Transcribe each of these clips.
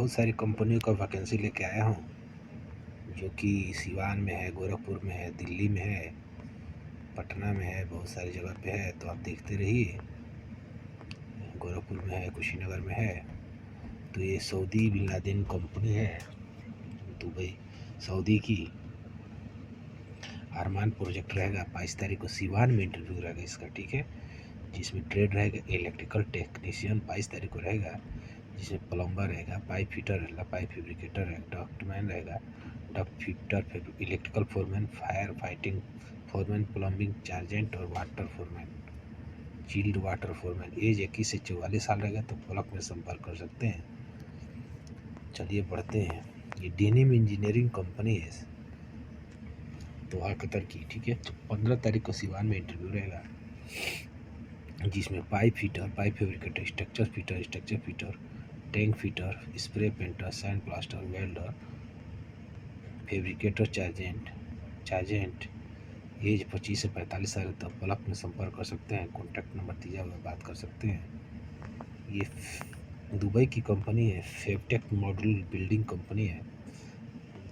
बहुत सारी कंपनियों का वैकेंसी लेके आया हूँ, जो कि सिवान में है, गोरखपुर में है, दिल्ली में है, पटना में है, बहुत सारी जगह पे है। तो आप देखते रहिए। गोरखपुर में है, कुशीनगर में है। तो ये सऊदी बिन लादेन कंपनी है, दुबई सऊदी की। अरमान प्रोजेक्ट रहेगा। 22 तारीख को सिवान में इंटरव्यू रहेगा इसका, ठीक है। जिसमें ट्रेड रहेगा इलेक्ट्रिकल टेक्नीशियन 22 तारीख को रहेगा, जिसमें प्लम्बर रहेगा, पाइप फिटर रहेगा, पाइप फैब्रिकेटर रहेगा, डक्टमैन रहेगा, duct fitter, electrical foreman, fire fighting foreman, plumbing chargehand और water foreman, chilled water foreman. Age 21 से 44 साल रहेगा। तो ब्लॉक में संपर्क कर सकते हैं। चलिए बढ़ते हैं। ये डेनिम इंजीनियरिंग कंपनी है, दोहा कतर की, ठीक है। तो 15 तारीख को सिवान में इंटरव्यू रहेगा, जिसमें pipe fitter, pipe fabricator, structure fitter, tank fitter, spray painter, sand plaster, welder, fabricator, chargehand. Age 25 से 45 साल तक ब्लॉक में संपर्क कर सकते हैं। कॉन्टैक्ट नंबर दिया हुआ, बात कर सकते हैं। ये दुबई की कंपनी है, फेबटेक मॉड्यूल बिल्डिंग कंपनी है,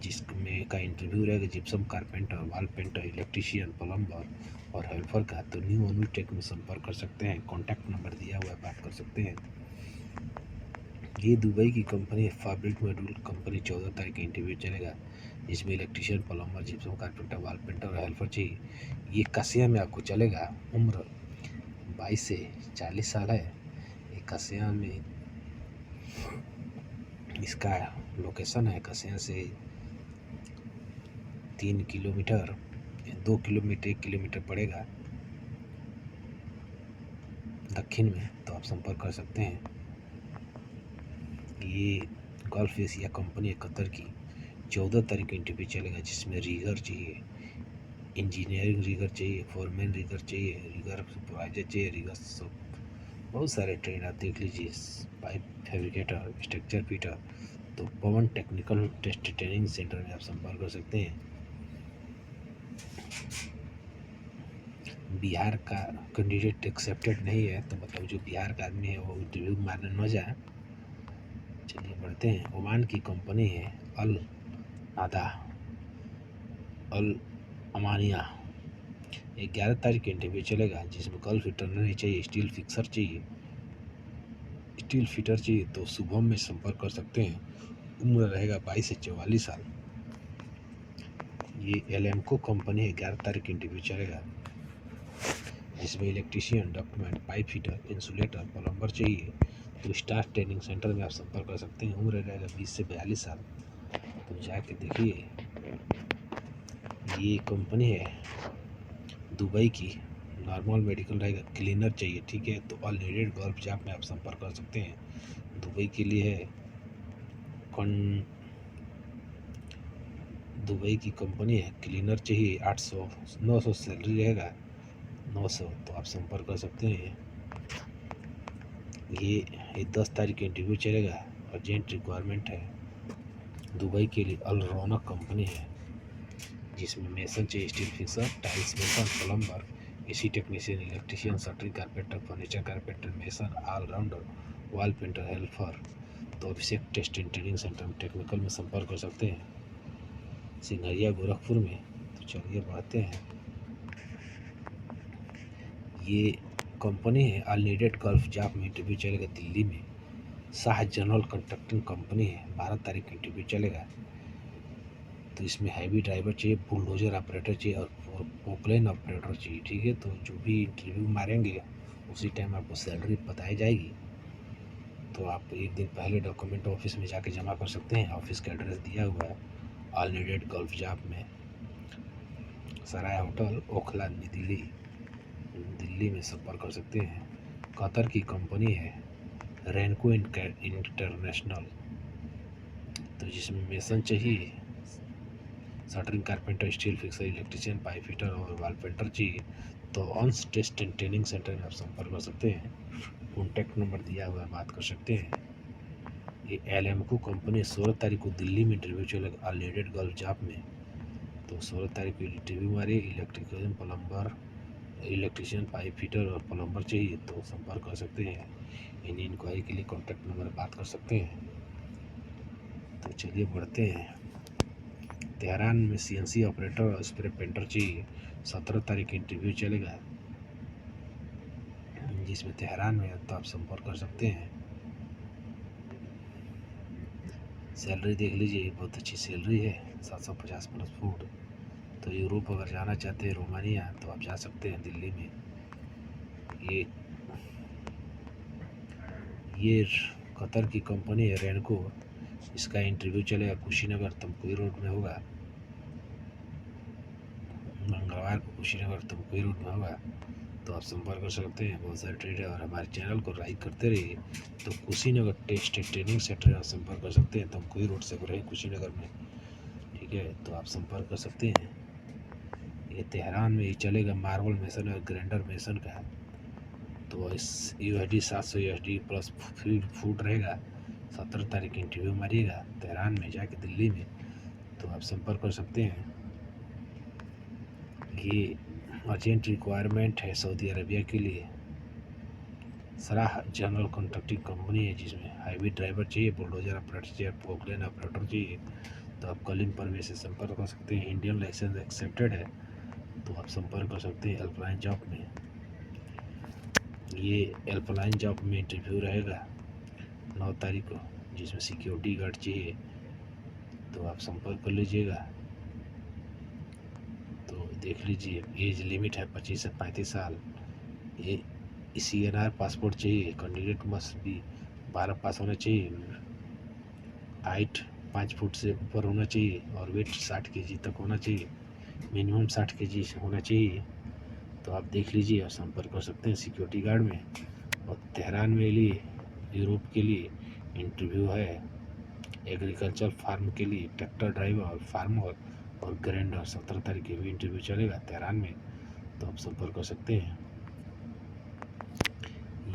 जिसमें का इंटरव्यू रहेगा gypsum carpenter, wall painter, electrician, plumber और हेल्पर का। तो न्यू अनुटेक में संपर्क कर सकते हैं। कॉन्टैक्ट नंबर दिया हुआ है, बात कर सकते हैं। ये दुबई की कंपनी है, फैब्रिक मॉड्यूल कंपनी। 14 तारीख का इंटरव्यू चलेगा, जिसमें electrician, plumber, gypsum carpenter, wall painter और हेल्पर चाहिए। ये कसिया में आपको चलेगा। उम्र 22 से 40 साल है। ये कसिया में इसका लोकेशन है। कसिया से 3 किलोमीटर, 2 किलोमीटर, 1 किलोमीटर पड़ेगा दक्षिण में। तो आप संपर्क कर सकते हैं। ये गल्फ एशिया कंपनी है, कतर की। 14 तारीख का इंटरव्यू चलेगा, जिसमें रीगर चाहिए, इंजीनियरिंग रीगर चाहिए, फोरमैन रीगर चाहिए, रीगर सुपरवाइजर चाहिए, रीगर सब बहुत सारे ट्रेड आप देख लीजिए। Pipe fabricator, structure fitter. तो पवन टेक्निकल टेस्ट ट्रेनिंग सेंटर में आप संपर्क कर सकते हैं। बिहार का कैंडिडेट एक्सेप्टेड नहीं है, तो मतलब जो बिहार का आदमी है वो इंटरव्यू मारने न जाए। चलिए बढ़ते हैं। ओमान की कंपनी है अल नादा अल अमानिया। 11 तारीख के इंटरव्यू चलेगा, जिसमें गल्फ फिटर चाहिए, स्टील फिक्सर चाहिए, स्टील फिटर चाहिए। तो शुभम में संपर्क कर सकते हैं। उम्र रहेगा 22 से 44 साल। ये एलएमको कंपनी है। 11 तारीख के इंटरव्यू चलेगा, जिसमें electrician, document, pipe fitter, insulator, plumber चाहिए। तो स्टाफ ट्रेनिंग सेंटर में आप संपर्क कर सकते हैं। उम्र रहेगा 20 से 42 साल। तो जाके देखिए। ये कंपनी है दुबई की। नॉर्मल मेडिकल रहेगा, क्लीनर चाहिए, ठीक है। तो ऑल नीडेड गल्फ जॉब में आप संपर्क कर सकते हैं। दुबई के लिए है। दुबई की कंपनी है, क्लीनर चाहिए। 800 900 सैलरी रहेगा, 900। तो आप संपर्क कर सकते हैं। ये 10 तारीख के इंटरव्यू चलेगा, अर्जेंट रिक्वायरमेंट है। दुबई के लिए अल रौनक कंपनी है, जिसमें मेसन चाहिए, steel fixer, tiles mason, plumber, AC technician, electrician, shuttering carpenter, furniture carpenter, mason, allrounder, wall painter, helper. तो Abhishek test and training centre में टेक्निकल में संपर्क कर सकते हैं, सिंघरिया गोरखपुर में। तो चलिए बढ़ते हैं। ये कंपनी है ऑल नीडेड गल्फ जॉब में इंटरव्यू चलेगा, दिल्ली में। शाह जनरल कंस्ट्रक्टिंग कंपनी है। 12 तारीख का इंटरव्यू चलेगा। तो इसमें हैवी ड्राइवर चाहिए, बुलडोजर ऑपरेटर चाहिए और पोकलेन ऑपरेटर चाहिए, ठीक है। तो जो भी इंटरव्यू मारेंगे उसी टाइम आपको सैलरी बताई जाएगी। तो आप एक दिन पहले डॉक्यूमेंट ऑफिस में जाके जमा कर सकते हैं। ऑफिस का एड्रेस दिया हुआ है, ऑल नीडेड गल्फ जॉब में, सराय होटल, ओखला, दिल्ली में संपर्क कर सकते हैं। कतर की कंपनी है रेनको इंटरनेशनल। तो जिसमें मेसन चाहिए, shuttering carpenter, steel fixer, electrician, pipe fitter और वॉल पेंटर चाहिए। तो ऑन्स टेस्ट एंड ट्रेनिंग सेंटर में आप संपर्क कर सकते हैं। कॉन्टैक्ट नंबर दिया हुआ है, बात कर सकते हैं। ये एलएमको कंपनी 16 तारीख को दिल्ली में इंटरव्यू चलेगा, ऑल नीडेड गल्फ जॉब में। तो 16 तारीख को इंटरव्यू मारे, electrician, plumber, electrician, pipe fitter और प्लम्बर चाहिए। तो संपर्क कर सकते हैं। इन इंक्वायरी के लिए कॉन्टैक्ट नंबर बात कर सकते हैं। चलिए बढ़ते हैं। तेहरान में CNC ऑपरेटर और स्प्रे पेंटर चाहिए। 17 तारीख इंटरव्यू चलेगा, जिसमें तेहरान में तो आप संपर्क कर सकते हैं। सैलरी देख लीजिए, बहुत अच्छी सैलरी है, 750 प्लस फूड। तो यूरोप अगर जाना चाहते हैं, रोमानिया, तो आप जा सकते हैं दिल्ली में। ये कतर की कंपनी है रेनको, इसका इंटरव्यू चलेगा कुशीनगर तमकुही रोड में होगा, मंगलवार को कुशीनगर तमकुही रोड में होगा। तो आप संपर्क कर सकते हैं। बहुत सारे ट्रेड है, और हमारे चैनल को लाइक करते रहिए। तो कुशीनगर टेस्ट ट्रेनिंग सेंटर आप संपर्क कर सकते हैं, तमकुही रोड से रहे कुशीनगर में, ठीक है। तो आप संपर्क कर सकते हैं। ये तेहरान में ही चलेगा, मार्बल मेसन और ग्राइंडर मेसन का। तो इस USD 700 USD प्लस फूड रहेगा। 17 तारीख इंटरव्यू मारिएगा तेहरान में जाके दिल्ली में। तो आप संपर्क कर सकते हैं। ये अर्जेंट रिक्वायरमेंट है सऊदी अरबिया के लिए। सराह जनरल कॉन्ट्रैक्टिंग कंपनी है, जिसमें हाईवे ड्राइवर चाहिए, बुलडोजर ऑपरेटर चाहिए, पोकलेन ऑपरेटर चाहिए। तो आप कलिम परवेज से संपर्क कर सकते हैं। इंडियन लाइसेंस एक्सेप्टेड है, तो आप संपर्क कर सकते हैं हेल्पलाइन जॉब में। ये हेल्पलाइन जॉब में इंटरव्यू रहेगा 9 तारीख को, जिसमें सिक्योरिटी गार्ड चाहिए। तो आप संपर्क कर लीजिएगा। तो देख लीजिए, एज लिमिट है 25 से 35 साल। ये CNR पासपोर्ट चाहिए। कैंडिडेट मस्ट भी 12 पास होना चाहिए। हाइट 5 फुट से ऊपर होना चाहिए, और वेट 60 kg तक होना चाहिए। मिनिमम 60 kg होना चाहिए। तो आप देख लीजिए और संपर्क कर सकते हैं सिक्योरिटी गार्ड में। और तेहरान में लिए यूरोप के लिए इंटरव्यू है। एग्रीकल्चर फार्म के लिए ट्रैक्टर ड्राइवर, फार्मर और ग्राइंडर। 17 तारीख के भी इंटरव्यू चलेगा तेहरान में। तो आप संपर्क कर सकते हैं।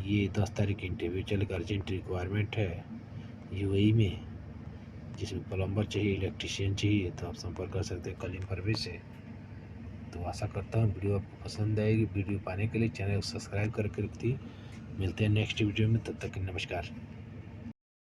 ये 10 तारीख इंटरव्यू चलेगा। अर्जेंट रिक्वायरमेंट है UAE में, जिसमें प्लम्बर चाहिए, इलेक्ट्रीशियन चाहिए। तो आप संपर्क कर सकते हैं कलीम परवेज से। तो आशा करता हूँ वीडियो आपको पसंद आएगी। वीडियो पाने के लिए चैनल को सब्सक्राइब करके रखिए। मिलते हैं नेक्स्ट वीडियो में, तब तक नमस्कार।